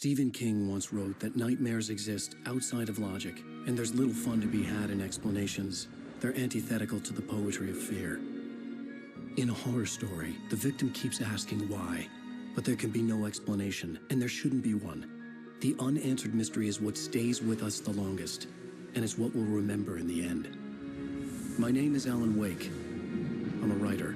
Stephen King once wrote that nightmares exist outside of logic, and there's little fun to be had in explanations. They're antithetical to the poetry of fear. In a horror story, the victim keeps asking why, but there can be no explanation, and there shouldn't be one. The unanswered mystery is what stays with us the longest, and it's what we'll remember in the end. My name is AlanWake. I'm a writer.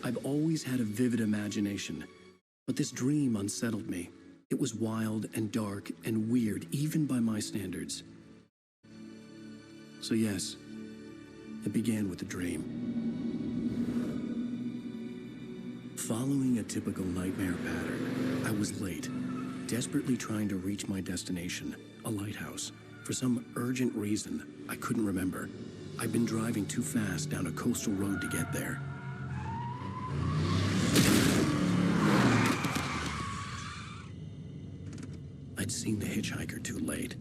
I've always had a vivid imagination, but this dream unsettled me. It was wild and dark and weird, even by my standards. So yes, it began with a dream. Following a typical nightmare pattern, I was late, desperately trying to reach my destination, a lighthouse. For some urgent reason, I couldn't remember. I'd been driving too fast down a coastal road to get there. I'd seen the hitchhiker too late.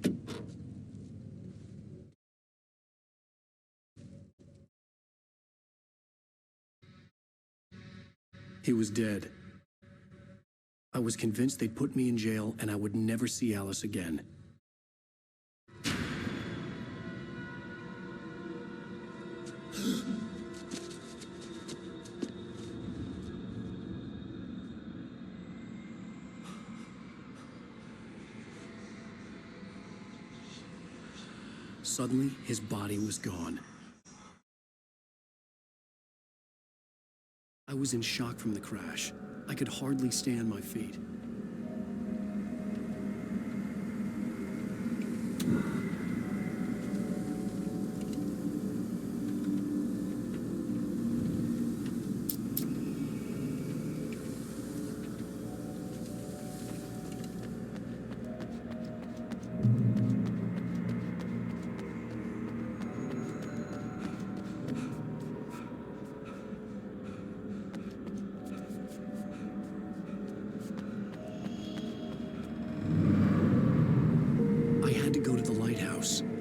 He was dead. I was convinced they'd put me in jail and I would never see Alice again. Suddenly, his body was gone. I was in shock from the crash. I could hardly stay on my feet.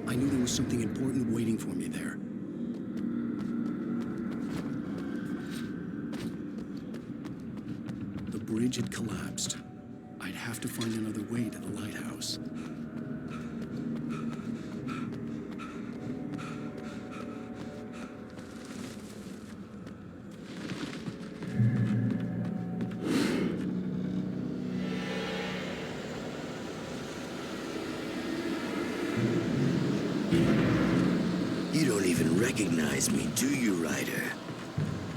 I knew there was something important waiting for me there. The bridge had collapsed. I'd have to find another way to the lighthouse. You don't even recognize me, do you, Ryder?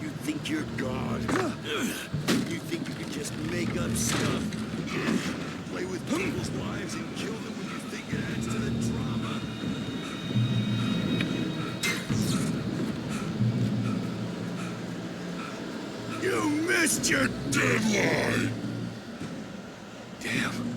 You think you're God? You think you can just make up stuff? Play with people's wives and kill them when you think it adds to the drama? You missed your deadline! Damn.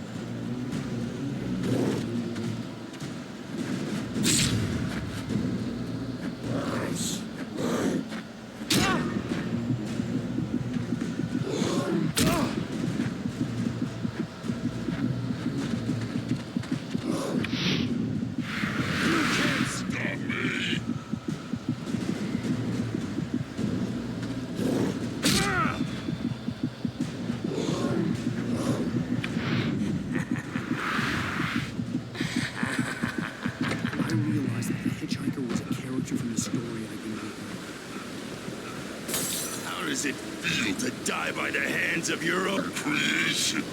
How does it feel to die by the hands of your own creation?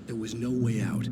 There was no way out.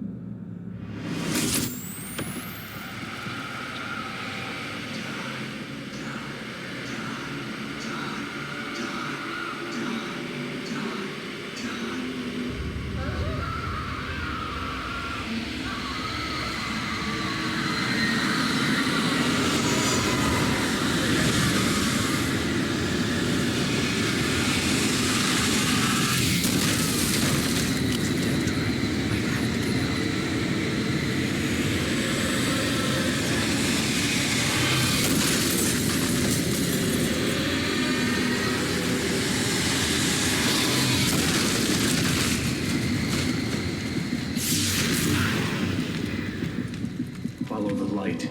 Follow the light.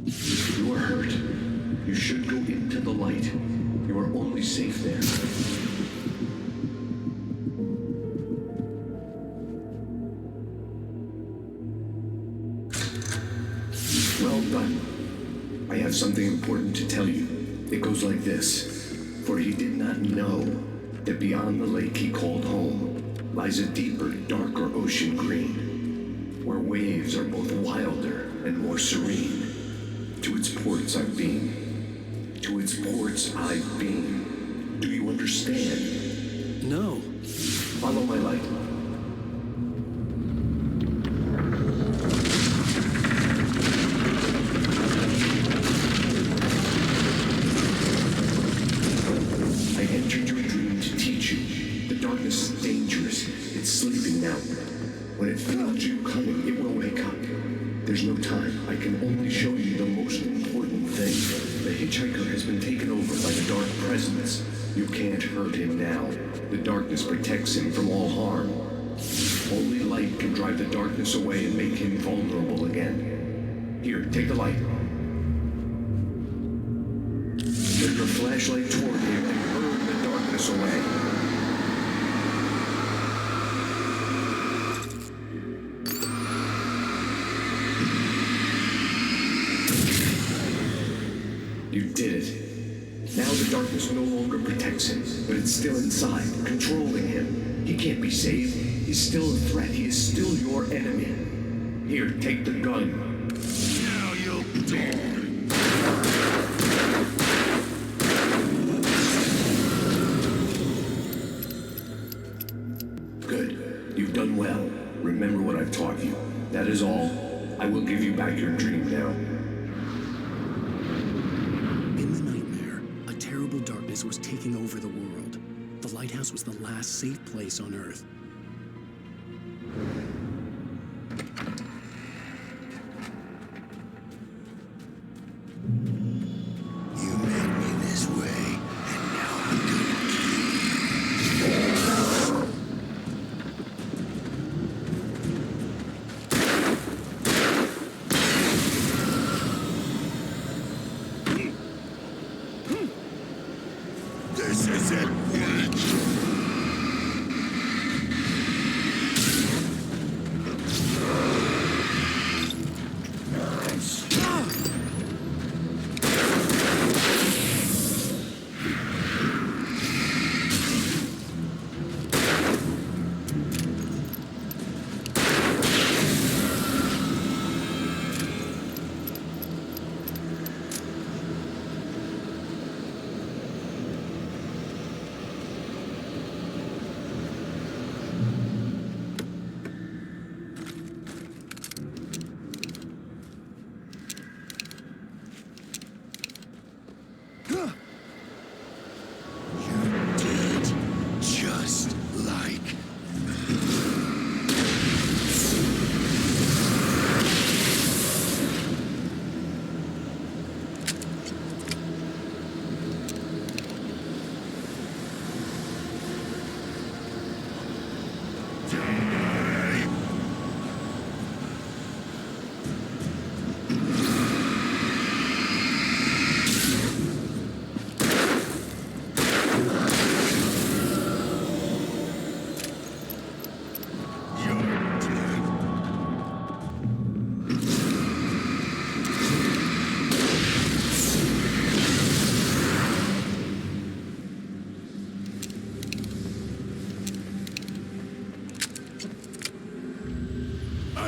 You are hurt. You should go into the light. You are only safe there. Well done. I have something important to tell you. It goes like this. For he did not know that beyond the lake he called home lies a deeper, darker ocean green, where waves are both wilder and more serene. To its ports I've been. To its ports I've been. Do you understand? No. Follow my light. I entered your dream to teach you. The darkness is dangerous. It's sleeping now. When it feels you coming, it will wake up. There's no time. I can only show you the most important thing. The hitchhiker has been taken over by the dark presence. You can't hurt him now. The darkness protects him from all harm. Only light can drive the darkness away and make him vulnerable again. Here, take the light. Turn your flashlight toward him and burn the darkness away. You did it. Now the darkness no longer protects him, but it's still inside, controlling him. He can't be saved. He's still a threat. He is still your enemy. Here, take the gun. Now you'll die. Good. You've done well. Remember what I've taught you. That is all. I will give you back your dream now. In the nightmare, a terrible darkness was taking over the world. The lighthouse was the last safe place on Earth. You made me this way, and now I'm gonna This is it, witch!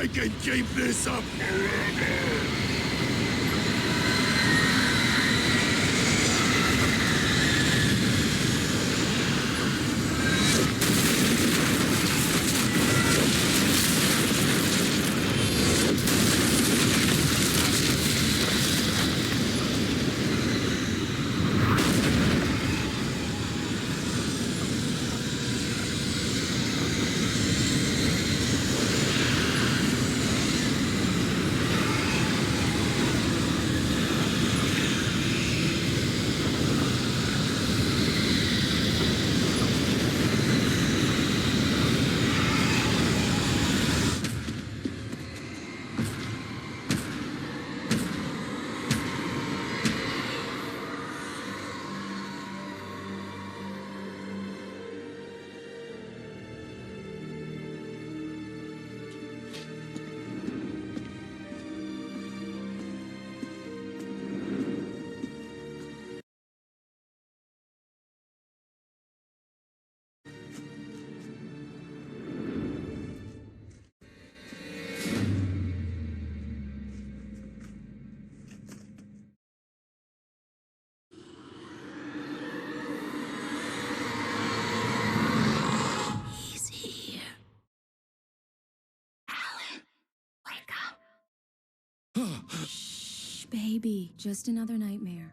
I can keep this up forever! Shh, baby. Just another nightmare.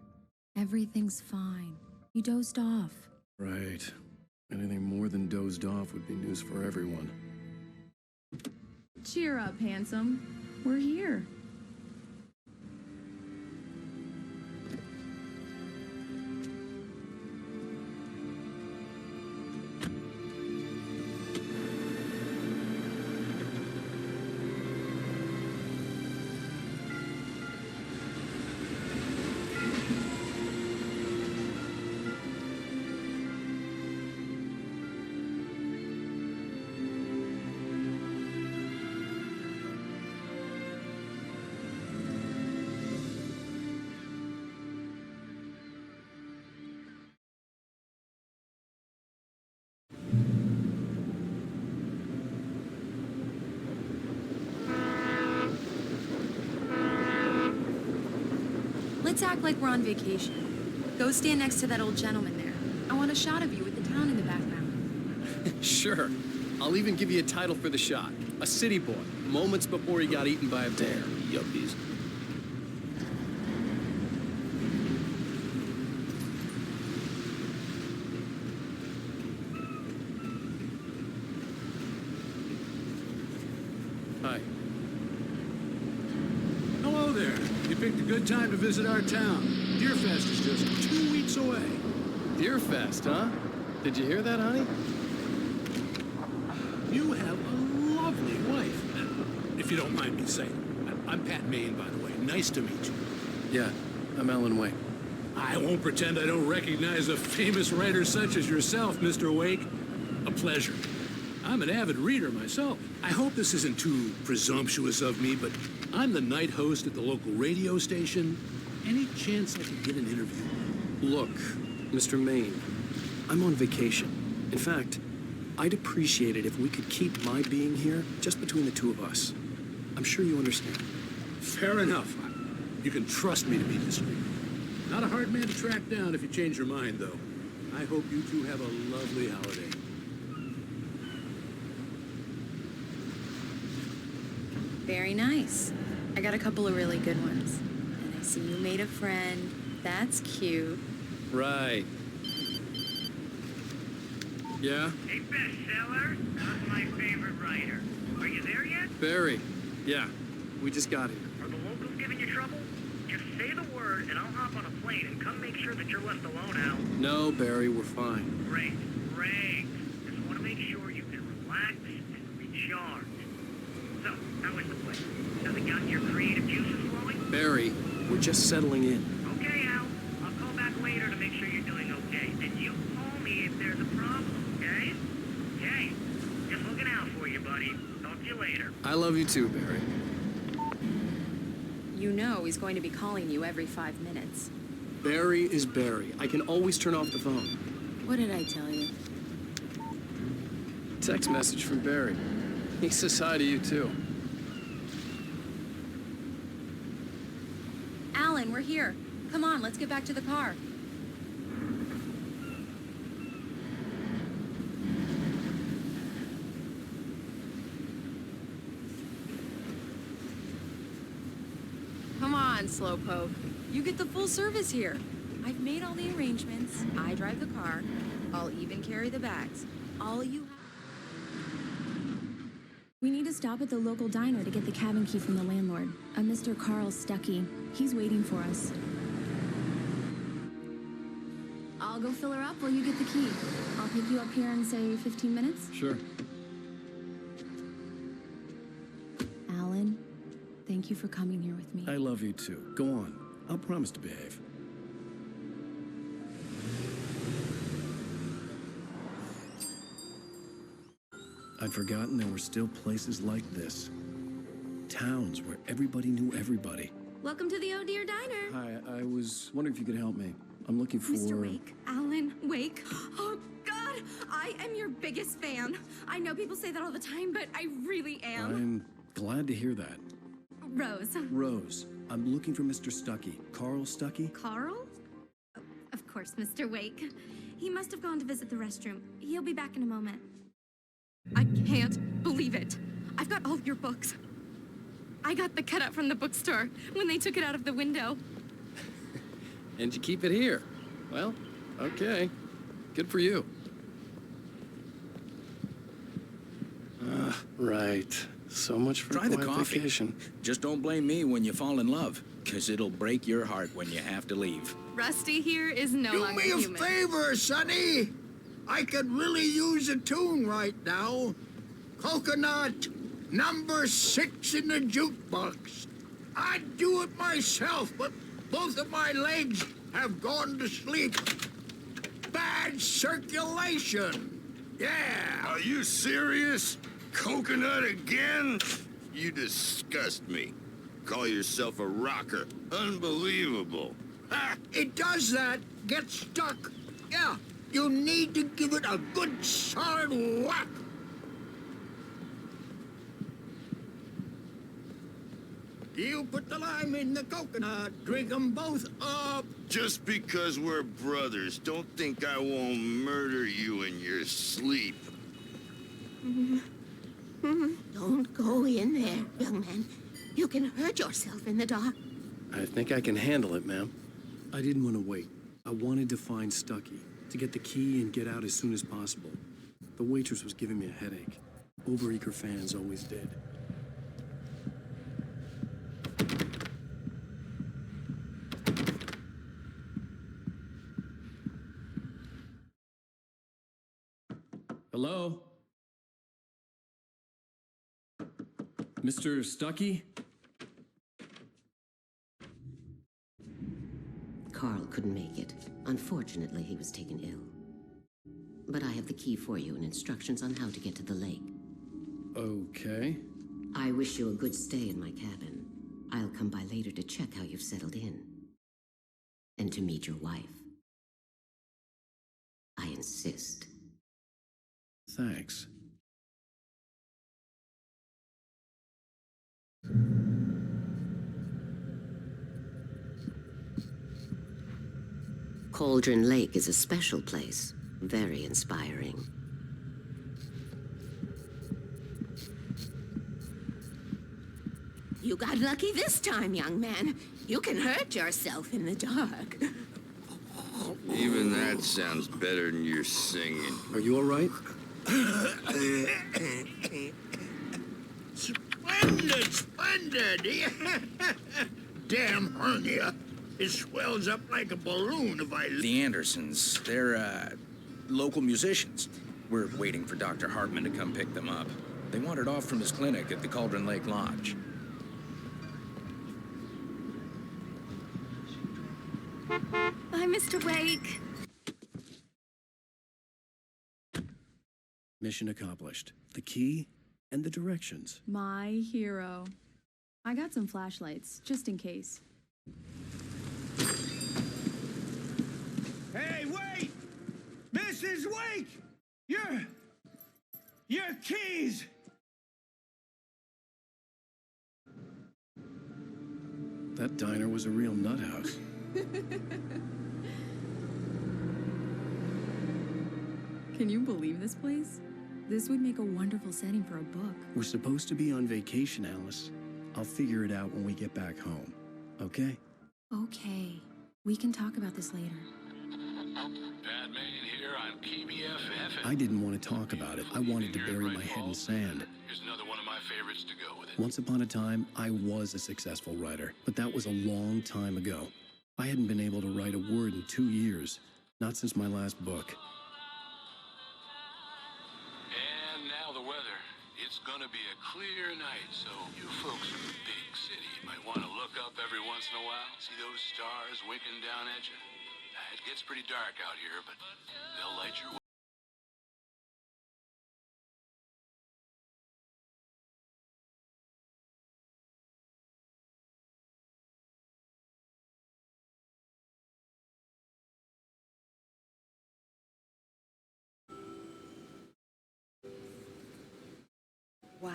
Everything's fine. You dozed off. Right. Anything more than dozed off would be news for everyone. Cheer up, handsome. We're here. Let's act like we're on vacation. Go stand next to that old gentleman there. I want a shot of you with the town in the background. Sure. I'll even give you a title for the shot. A city boy, moments before he got eaten by a bear. Yuppies. Hi. Hello there. You picked a good time to visit our town. Deerfest is just 2 weeks away. Deerfest, huh? Did you hear that, honey? You have a lovely wife. If you don't mind me saying. I'm Pat Maine, by the way. Nice to meet you. Yeah, I'm AlanWake. I won't pretend I don't recognize a famous writer such as yourself, Mr. Wake. A pleasure. I'm an avid reader myself. I hope this isn't too presumptuous of me, but I'm the night host at the local radio station. Any chance I could get an interview? Look, Mr. Maine, I'm on vacation. In fact, I'd appreciate it if we could keep my being here just between the two of us. I'm sure you understand. Fair enough. You can trust me to be discreet. Not a hard man to track down if you change your mind, though. I hope you two have a lovely holiday. Very nice. I got a couple of really good ones. And I see you made a friend. That's cute. Right. Yeah? Hey, bestseller, how's my favorite writer? Are you there yet? Barry. Yeah, we just got here. Are the locals giving you trouble? Just say the word and I'll hop on a plane and come make sure that you're left alone, Al. No, Barry, we're fine. Great, great. Just want to make sure you can relax and recharge. So, how is the place? Has it got your creative juices flowing? Barry, we're just settling in. Okay, Al. I'll call back later to make sure you're doing okay. And you call me if there's a problem, okay? Okay. Just looking out for you, buddy. Talk to you later. I love you too, Barry. You know he's going to be calling you every 5 minutes. Barry is Barry. I can always turn off the phone. What did I tell you? Text message from Barry. He says hi to you too. Alan, we're here. Come on, let's get back to the car. Come on, Slowpoke. You get the full service here. I've made all the arrangements. I drive the car. I'll even carry the bags. All you have... We need to stop at the local diner to get the cabin key from the landlord, a Mr. Carl Stuckey. He's waiting for us. I'll go fill her up while you get the key. I'll pick you up here in, say, 15 minutes? Sure. Alan, thank you for coming here with me. I love you too. Go on. I'll promise to behave. I'd forgotten there were still places like this. Towns where everybody knew everybody. Welcome to the Oh Dear Diner. Hi, I was wondering if you could help me. I'm looking for... Mr. Wake, Alan Wake. Oh, God, I am your biggest fan. I know people say that all the time, but I really am. I'm glad to hear that. Rose. Rose, I'm looking for Mr. Stuckey. Carl Stuckey? Carl? Oh, of course, Mr. Wake. He must have gone to visit the restroom. He'll be back in a moment. I can't believe it. I've got all of your books. I got the cutout from the bookstore when they took it out of the window. And you keep it here. Well, okay. Good for you. Right. So much for Try the quiet coffee. vacation. Just don't blame me when you fall in love, because it'll break your heart when you have to leave. Rusty here is no Do longer me a human. favor, Sonny. I could really use a tune right now. Coconut, number 6 in the jukebox. I'd do it myself, but both of my legs have gone to sleep. Bad circulation. Yeah. Are you serious? Coconut again? You disgust me. Call yourself a rocker. Unbelievable. Ha! It does that. Get stuck. Yeah. You need to give it a good solid whack. You put the lime in the coconut, drink them both up. Just because we're brothers, don't think I won't murder you in your sleep. Don't go in there, young man. You can hurt yourself in the dark. I think I can handle it, ma'am. I didn't want to wait. I wanted to find Stuckey, to get the key and get out as soon as possible. The waitress was giving me a headache. Overeager fans always did. Hello? Mr. Stuckey? Carl couldn't make it. Unfortunately, he was taken ill. But I have the key for you and instructions on how to get to the lake. Okay. I wish you a good stay in my cabin. I'll come by later to check how you've settled in. And to meet your wife. I insist. Thanks. Cauldron Lake is a special place. Very inspiring. You got lucky this time, young man. You can hurt yourself in the dark. Even that sounds better than your singing. Are you all right? Splendid, splendid. Damn hernia. It swells up like a balloon if I... The Andersons, they're, local musicians. We're waiting for Dr. Hartman to come pick them up. They wandered off from his clinic at the Cauldron Lake Lodge. Bye, Mr. Wake. Mission accomplished. The key and the directions. My hero. I got some flashlights, just in case. Hey, wait! Mrs. Wake! Your keys! That diner was a real nut house. Can you believe this place? This would make a wonderful setting for a book. We're supposed to be on vacation, Alice. I'll figure it out when we get back home, okay? Okay. We can talk about this later. Batman here on KBFF. I didn't want to talk about it. I wanted to bury my head in sand. Here's another one of my favorites to go with it. Once upon a time, I was a successful writer, but that was a long time ago. I hadn't been able to write a word in 2 years, not since my last book. And now the weather. It's gonna be a clear night, so you folks in the big city might want to look up every once in a while, see those stars winking down at you. It gets pretty dark out here, but they'll light your way. Wow.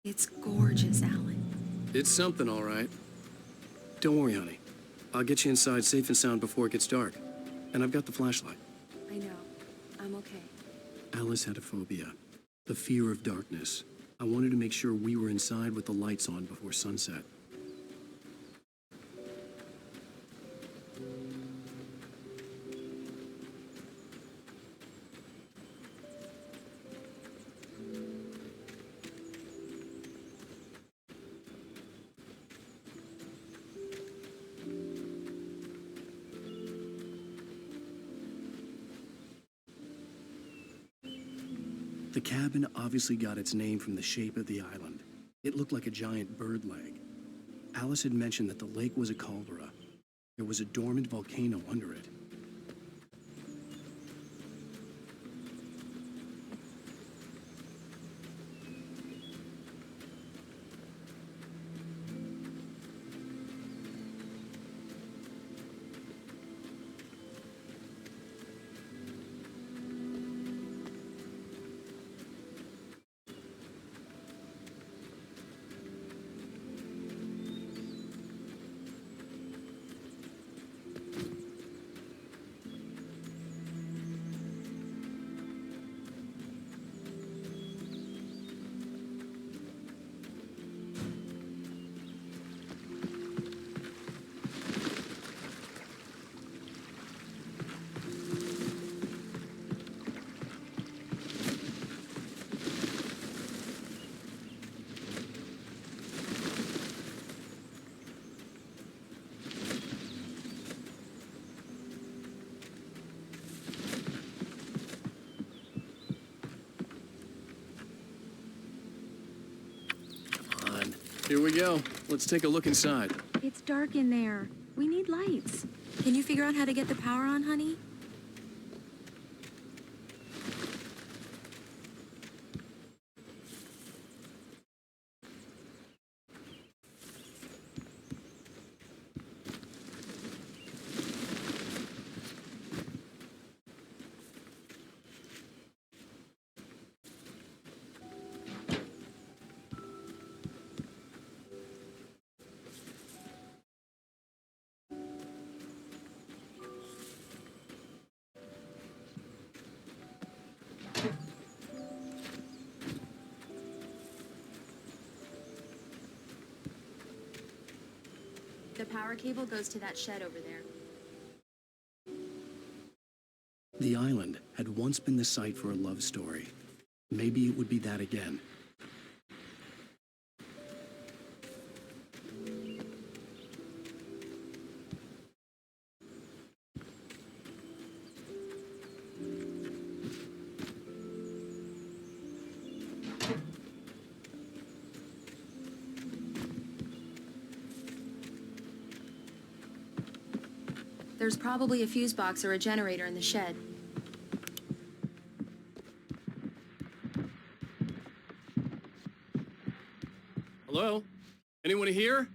It's gorgeous, Alan. It's something, all right. Don't worry, honey. I'll get you inside safe and sound before it gets dark. And I've got the flashlight. I know. I'm okay. Alice had a phobia. The fear of darkness. I wanted to make sure we were inside with the lights on before sunset. The cabin obviously got its name from the shape of the island. It looked like a giant bird leg. Alice had mentioned that the lake was a caldera. There was a dormant volcano under it. Here we go. Let's take a look inside. It's dark in there. We need lights. Can you figure out how to get the power on, honey? The power cable goes to that shed over there. The island had once been the site for a love story. Maybe it would be that again. There's probably a fuse box or a generator in the shed. Hello? Anyone here?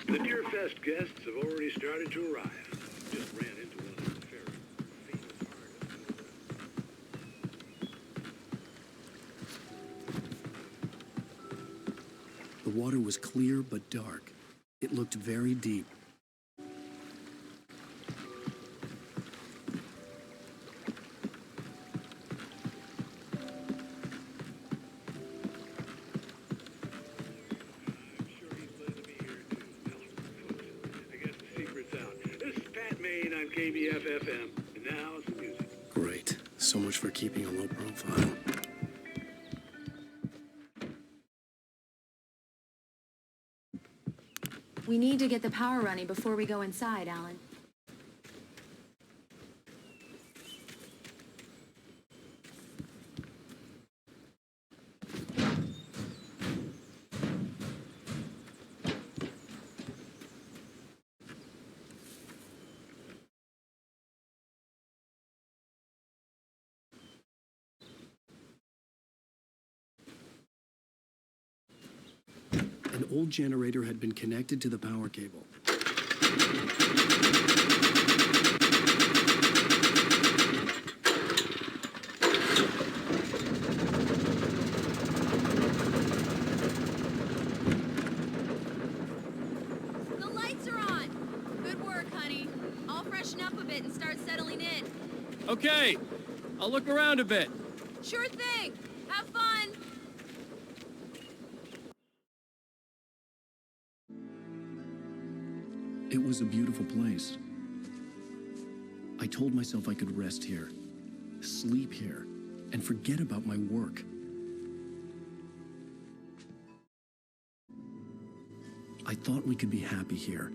The Deerfest guests have already started to arrive. Just ran into one on the ferry. The water was clear but dark. It looked very deep. KBFFM, and now some music. Great. So much for keeping a low profile. We need to get the power running before we go inside, Alan. An old generator had been connected to the power cable. The lights are on! Good work, honey. I'll freshen up a bit and start settling in. Okay, I'll look around a bit. Sure thing! Have fun! It was a beautiful place. I told myself I could rest here, sleep here, and forget about my work. I thought we could be happy here.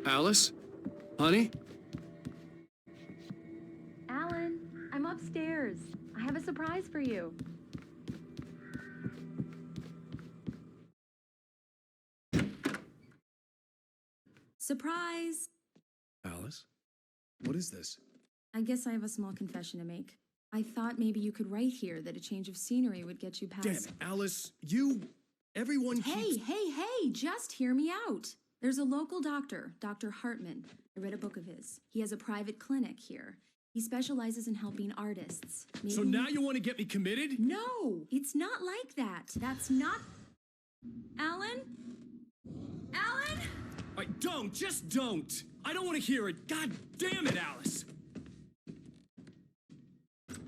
Alice? Honey? Alan, I'm upstairs. I have a surprise for you. Surprise! Alice? What is this? I guess I have a small confession to make. I thought maybe you could write here that a change of scenery would get you past... Damn it, Alice, everyone keeps... Hey, just hear me out. There's a local doctor, Dr. Hartman. I read a book of his. He has a private clinic here. He specializes in helping artists. So now you want to get me committed? No, it's not like that. That's not... Alan? Alan? Just don't. I don't want to hear it. God damn it, Alice.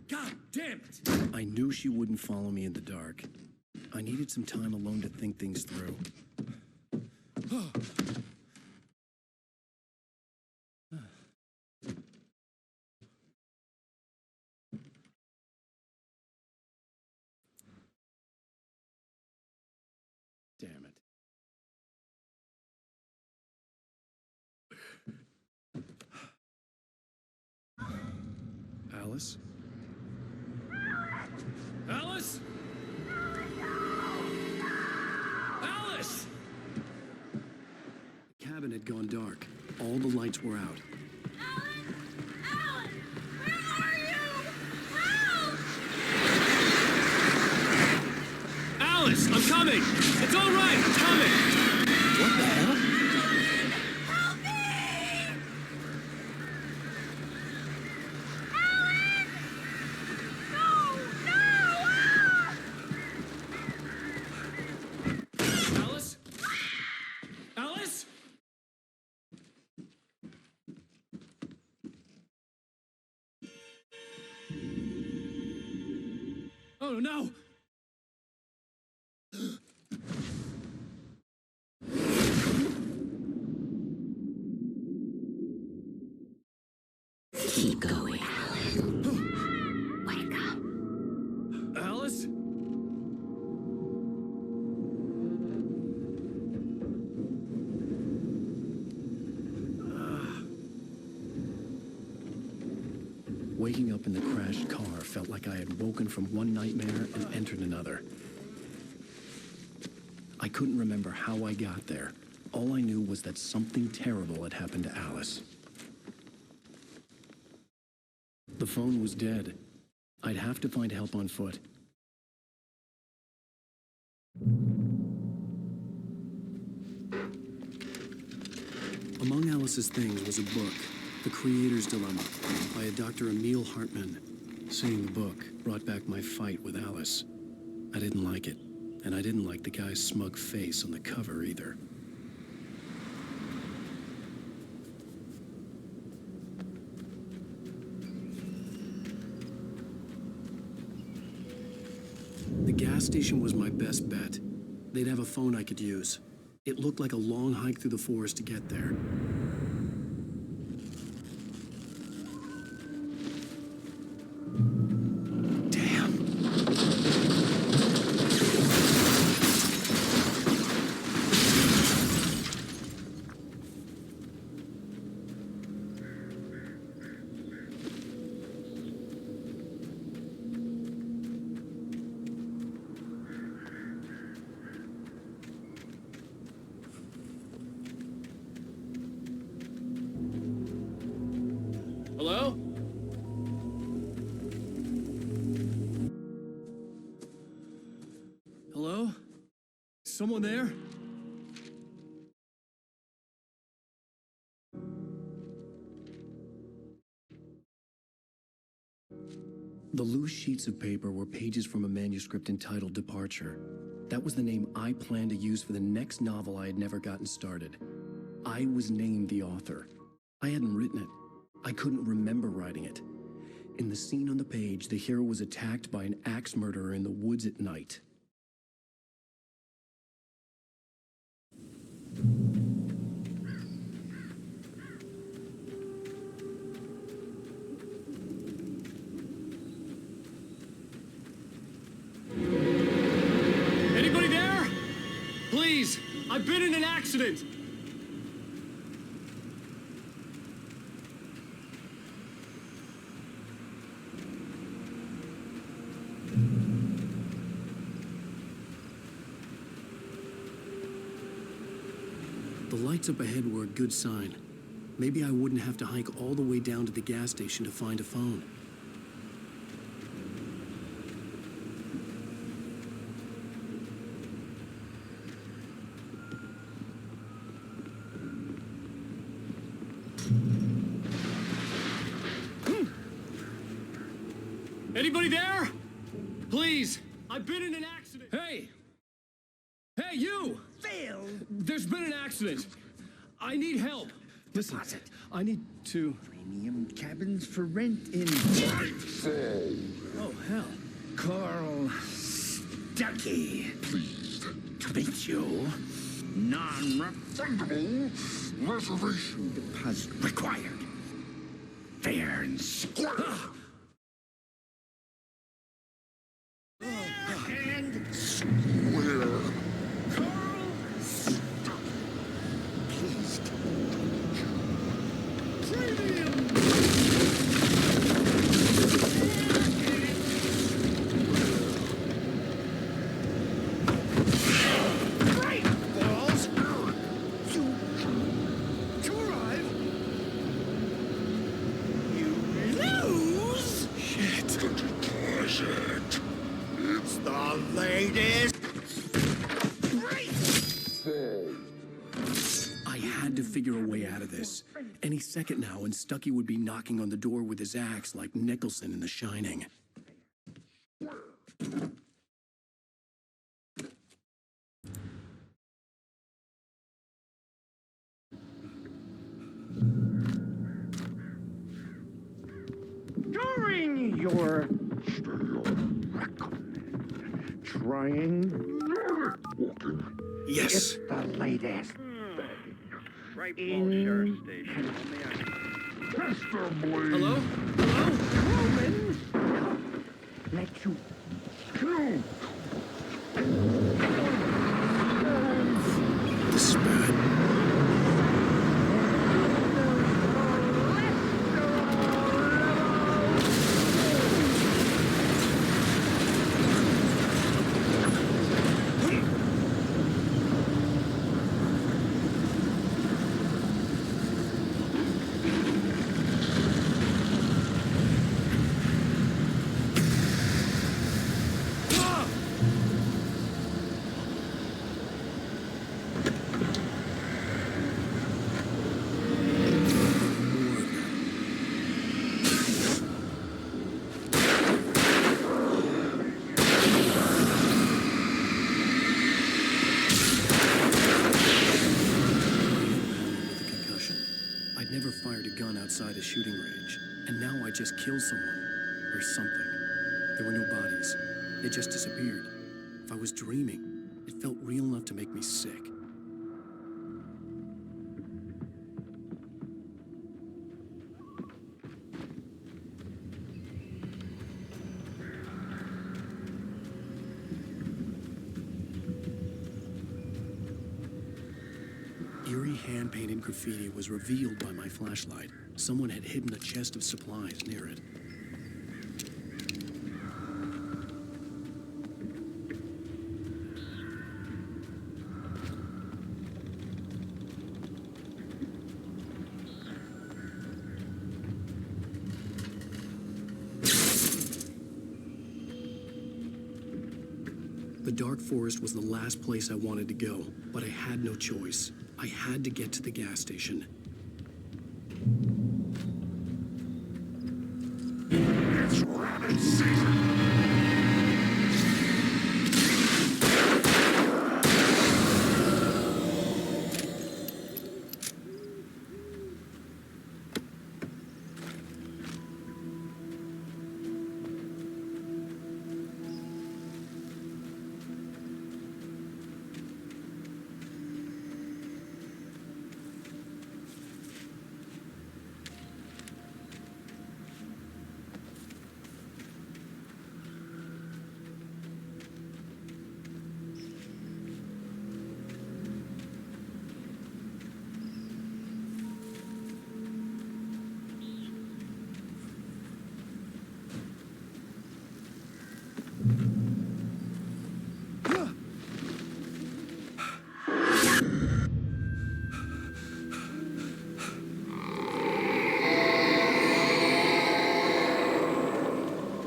God damn it. I knew she wouldn't follow me in the dark. I needed some time alone to think things through. Damn it. Alice? Alice? Alice! The cabin had gone dark. All the lights were out. Alan! Alan! Where are you? Help! Alice, I'm coming! It's all right, I'm coming! What the hell? Help me! Alan! No! Ah! Alice? Alice? Oh no! Keep going, Alan. Wake up. Alice? Waking up in the crashed car felt like I had woken from one nightmare and entered another. I couldn't remember how I got there. All I knew was that something terrible had happened to Alice. The phone was dead. I'd have to find help on foot. Among Alice's things was a book, The Creator's Dilemma, by a Dr. Emil Hartman. Seeing the book brought back my fight with Alice. I didn't like it, and I didn't like the guy's smug face on the cover either. The gas station was my best bet. They'd have a phone I could use. It looked like a long hike through the forest to get there. Hello? Hello? Someone there? The loose sheets of paper were pages from a manuscript entitled Departure. That was the name I planned to use for the next novel I had never gotten started. I was named the author. I hadn't written it. I couldn't remember writing it. In the scene on the page, the hero was attacked by an axe murderer in the woods at night. Anybody there? Please, I've been in an accident. The lights up ahead were a good sign. Maybe I wouldn't have to hike all the way down to the gas station to find a phone. Anybody there? Please, I've been in an accident. Hey! Hey, you! Phil! There's been an accident. I need help. Listen, I need to... Premium cabins for rent in... Oh, hell. Carl Stuckey. Pleased to meet you. Non-refundable reservation deposit required. Fair and square. And square. Carl Stuckey. Pleased to meet you. Premium. Great balls! To arrive. You lose. Shit. Deposit. It's the latest. I had to figure a way out of this. Any second now, and Stuckey would be knocking on the door with his axe like Nicholson in The Shining. During your trying Yes. it's the latest Right in sheriff station. Hello? Hello? Roman let you kill. This is bad. I'd never fired a gun outside a shooting range, and now I just killed someone. Or something. There were no bodies. They just disappeared. If I was dreaming, it felt real enough to make me sick. Eerie hand-painted graffiti was revealed by my flashlight. Someone had hidden a chest of supplies near it. The dark forest was the last place I wanted to go, but I had no choice. I had to get to the gas station. It's rabbit season!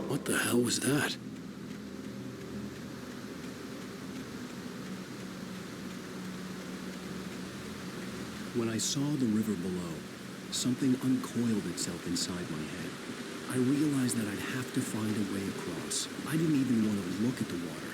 What the hell was that? When I saw the river below, something uncoiled itself inside my head. I realized that I'd have to find a way across. I didn't even want to look at the water.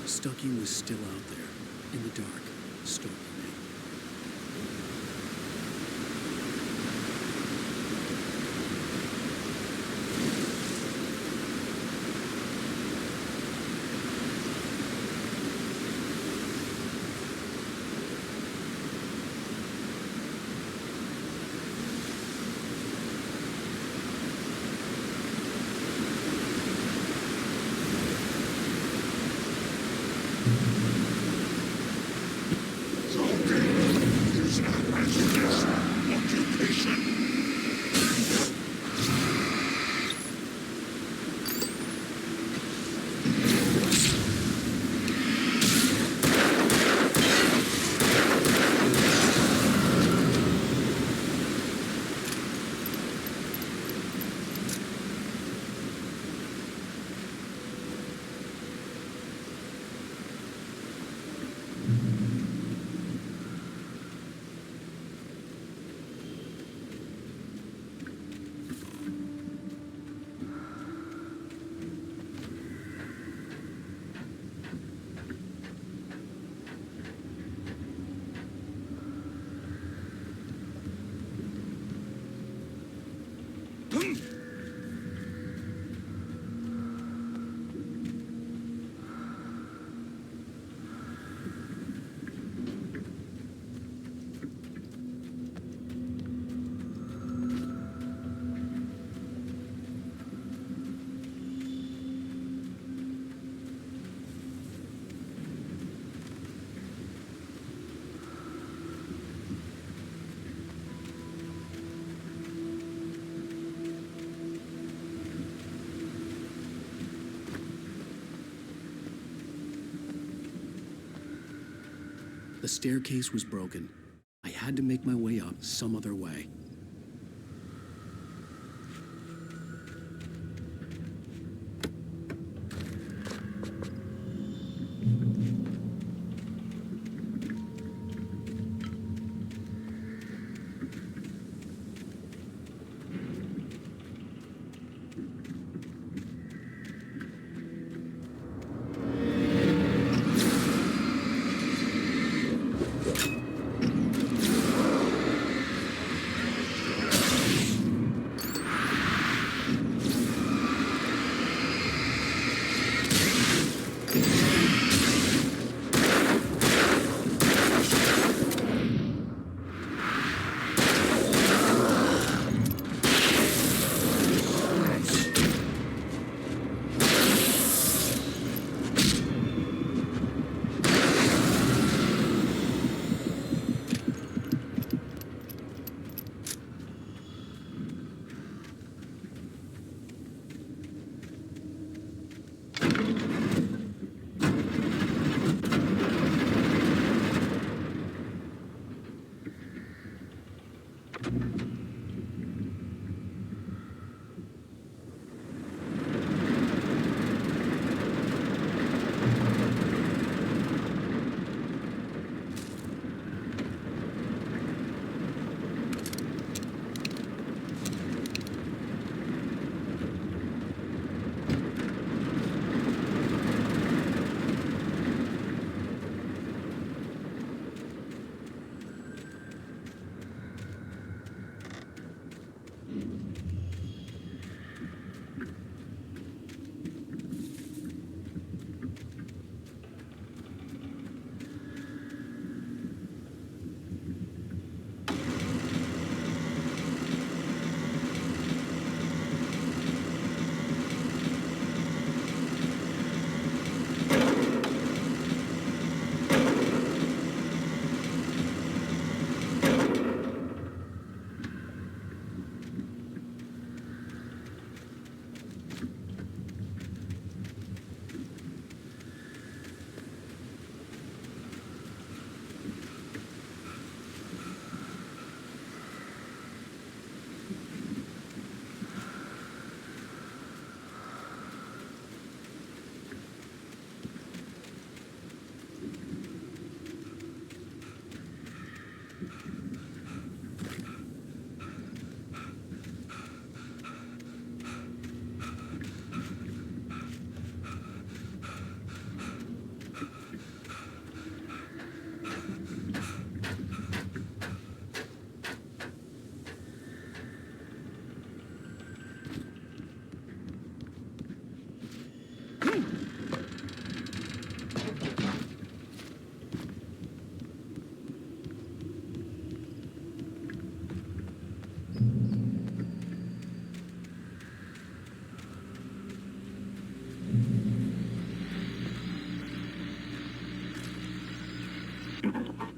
Stucky was still out there, in the dark, stalking me. So The staircase was broken. I had to make my way up some other way.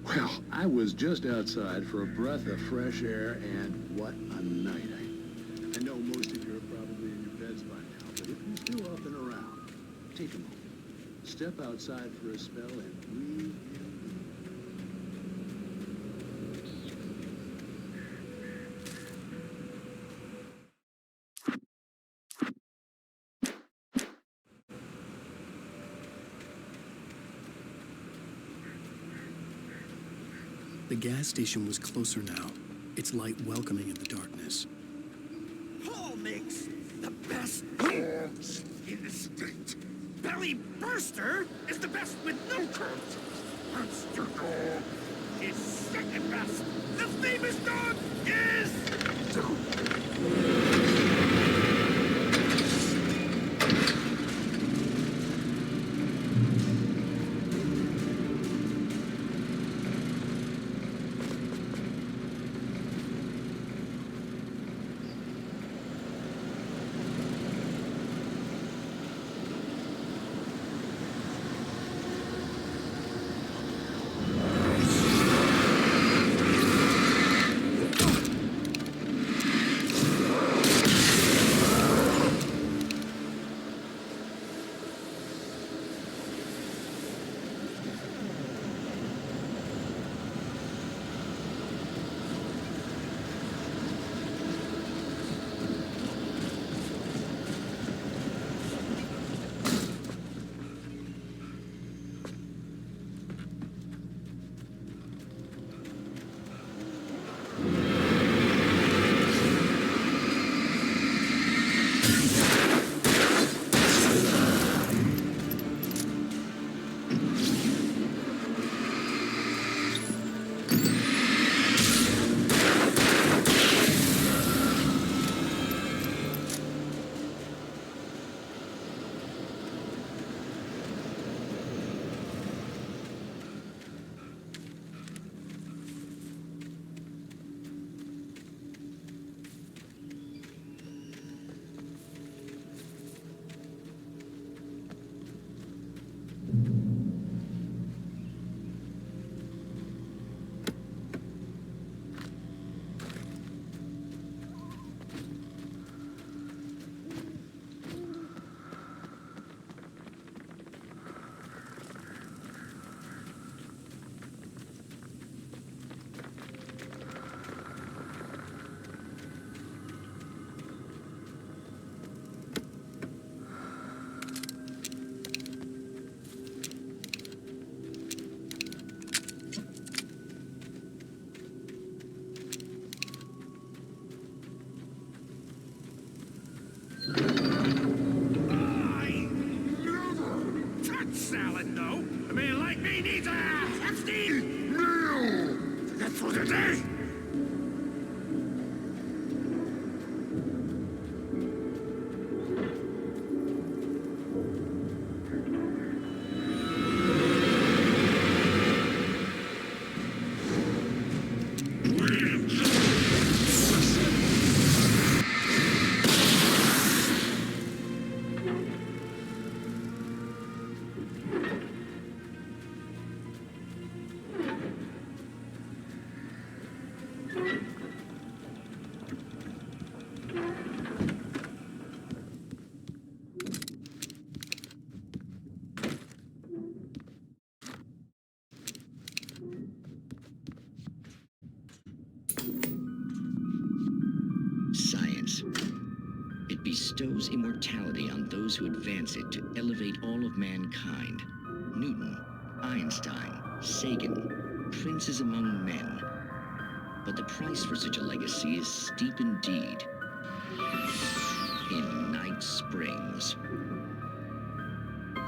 Well, I was just outside for a breath of fresh air, and what a night. I know most of you are probably in your beds by now, but if you're still up and around, take a moment. Step outside for a spell and breathe in. The gas station was closer now, its light welcoming in the darkness. Paul makes the best bombs in the state. Belly Burster is the best with no curves. Monster Dog is second best. The famous dog is... for today! Science. It bestows immortality on those who advance it to elevate all of mankind. Newton, Einstein, Sagan, princes among men. But the price for such a legacy is steep indeed. In Night Springs.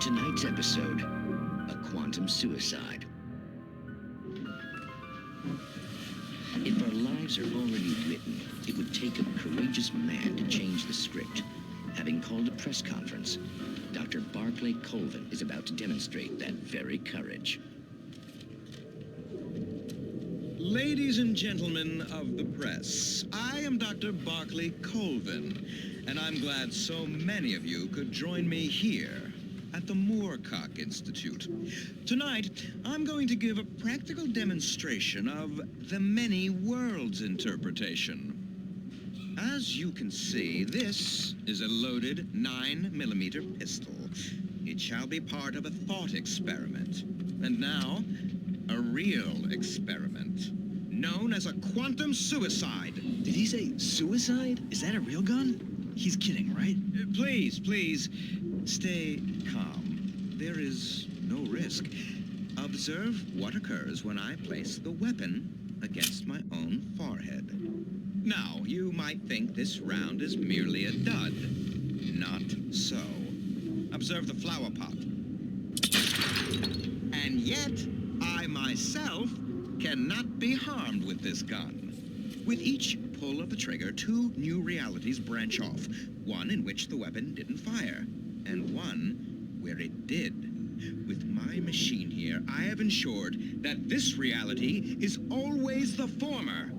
Tonight's episode, a quantum suicide. If our lives are already written, it would take a courageous man to change the script. Having called a press conference, Dr. Barclay Colvin is about to demonstrate that very courage. Ladies and gentlemen of the press, I am Dr. Barclay Colvin, and I'm glad so many of you could join me here at the Moorcock Institute. Tonight, I'm going to give a practical demonstration of the many worlds interpretation. As you can see, this is a loaded 9mm pistol. It shall be part of a thought experiment. And now, a real experiment, known as a quantum suicide. Did he say suicide? Is that a real gun? He's kidding, right? Please, stay calm. There is no risk. Observe what occurs when I place the weapon against my own forehead. Now, you might think this round is merely a dud. Not so. Observe the flower pot. And yet, I myself cannot be harmed with this gun. With each pull of the trigger, two new realities branch off. One in which the weapon didn't fire, and one where it did. With my machine here, I have ensured that this reality is always the former.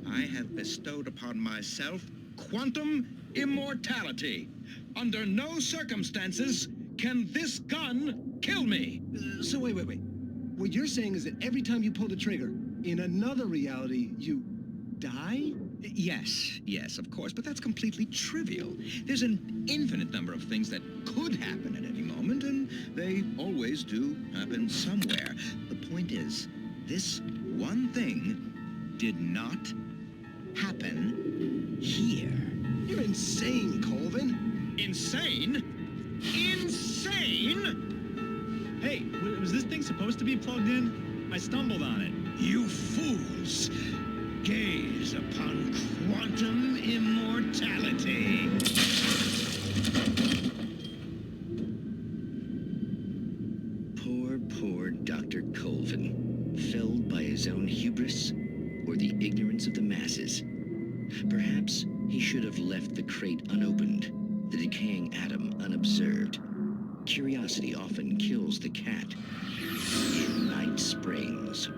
I have bestowed upon myself quantum immortality. Under no circumstances can this gun kill me. So wait. What you're saying is that every time you pull the trigger, in another reality, you die? Yes, of course, but that's completely trivial. There's an infinite number of things that could happen at any moment, and they always do happen somewhere. The point is, this one thing did not happen here. You're insane, Colvin. Insane? Insane? Hey, was this thing supposed to be plugged in? I stumbled on it. You fools! Gaze upon quantum immortality. Poor Dr. Colvin, felled by his own hubris or the ignorance of the masses. Perhaps he should have left the crate unopened, the decaying atom unobserved. Curiosity often kills the cat. In Night Springs.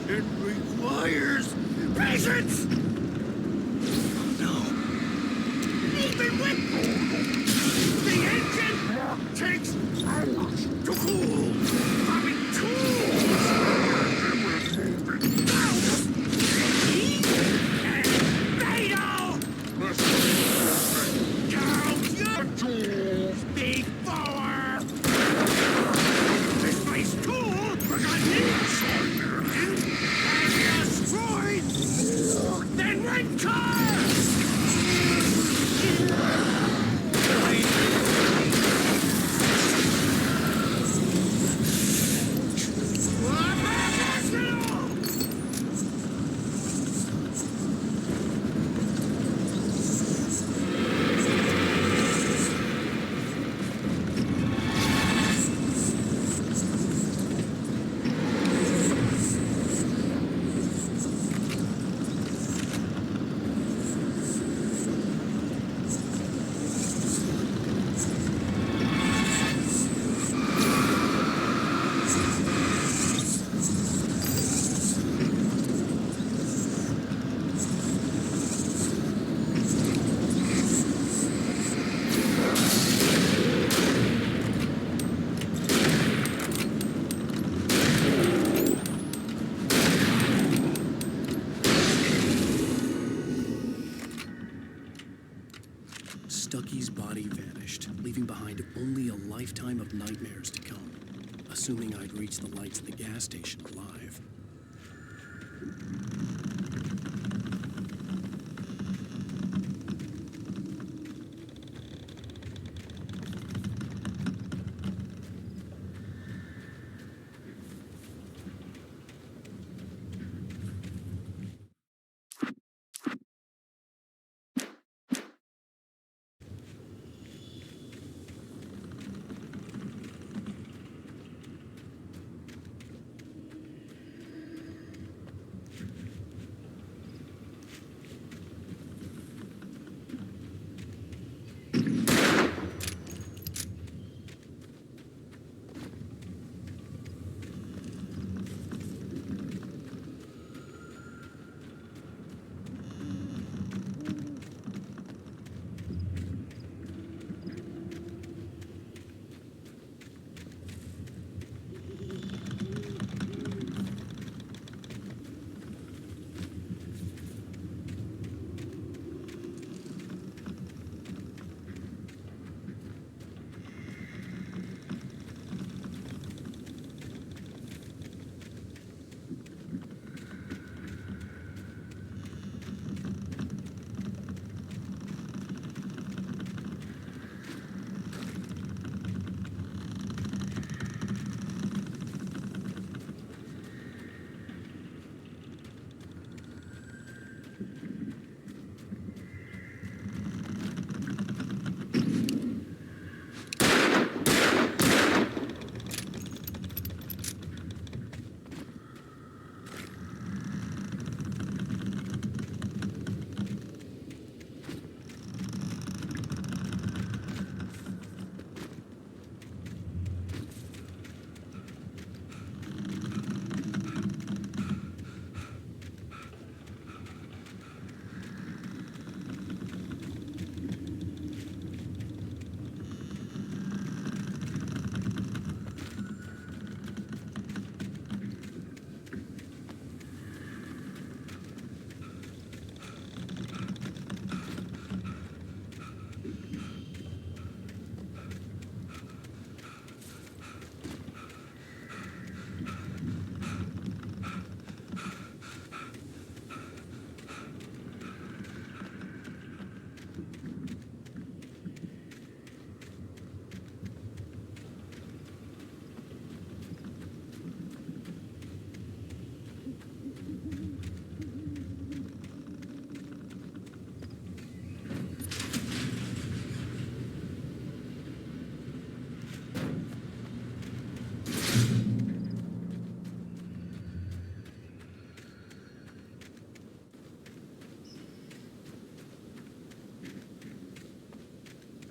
It requires patience! No. Even with the engine takes hours to cool. Having tools! Stucky's body vanished, leaving behind only a lifetime of nightmares to come, assuming I'd reach the lights at the gas station alive.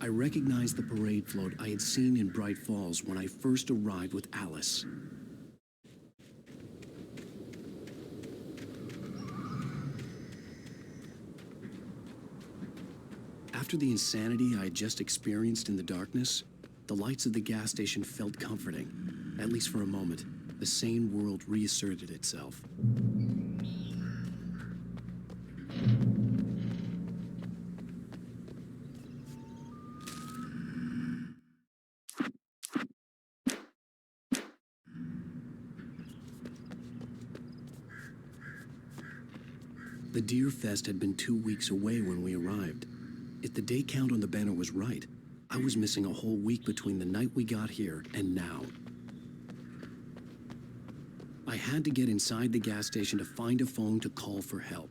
I recognized the parade float I had seen in Bright Falls when I first arrived with Alice. After the insanity I had just experienced in the darkness, the lights of the gas station felt comforting. At least for a moment, the sane world reasserted itself. The Deer Fest had been 2 weeks away when we arrived. If the day count on the banner was right, I was missing a whole week between the night we got here and now. I had to get inside the gas station to find a phone to call for help.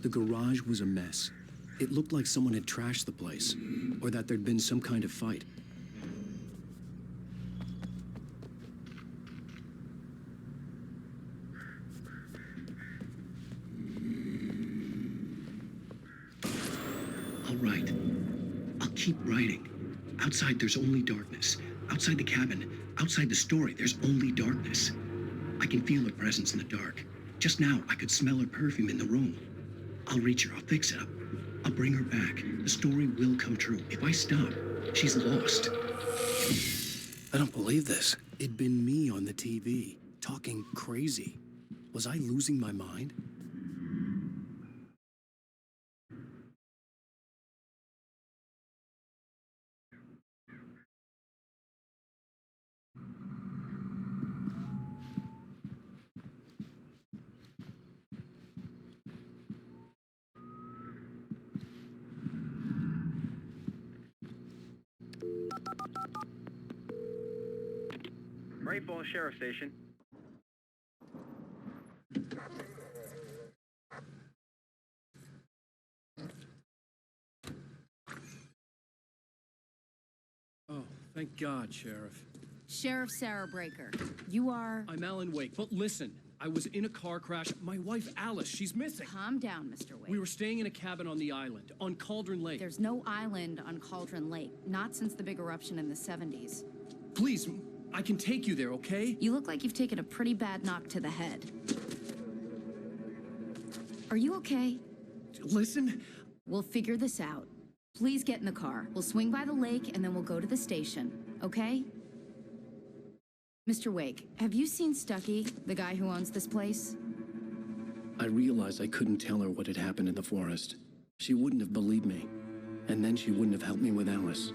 The garage was a mess. It looked like someone had trashed the place, or that there'd been some kind of fight. All right. I'll keep writing. Outside, there's only darkness. Outside the cabin, outside the story, there's only darkness. I can feel her presence in the dark. Just now, I could smell her perfume in the room. I'll reach her. I'll fix it up. I'll bring her back. The story will come true. If I stop, she's lost. I don't believe this. It'd been me on the TV, talking crazy. Was I losing my mind? Great Falls Sheriff Station. Oh, thank God, Sheriff. Sheriff Sarah Breaker, you are... I'm AlanWake, but listen, I was in a car crash. My wife, Alice, she's missing. Calm down, Mr. Wake. We were staying in a cabin on the island, on Cauldron Lake. There's no island on Cauldron Lake, not since the big eruption in the 70s. Please, I can take you there, okay? You look like you've taken a pretty bad knock to the head. Are you okay? Listen. We'll figure this out. Please get in the car. We'll swing by the lake and then we'll go to the station, okay? Mr. Wake, have you seen Stucky, the guy who owns this place? I realized I couldn't tell her what had happened in the forest. She wouldn't have believed me. And then she wouldn't have helped me with Alice.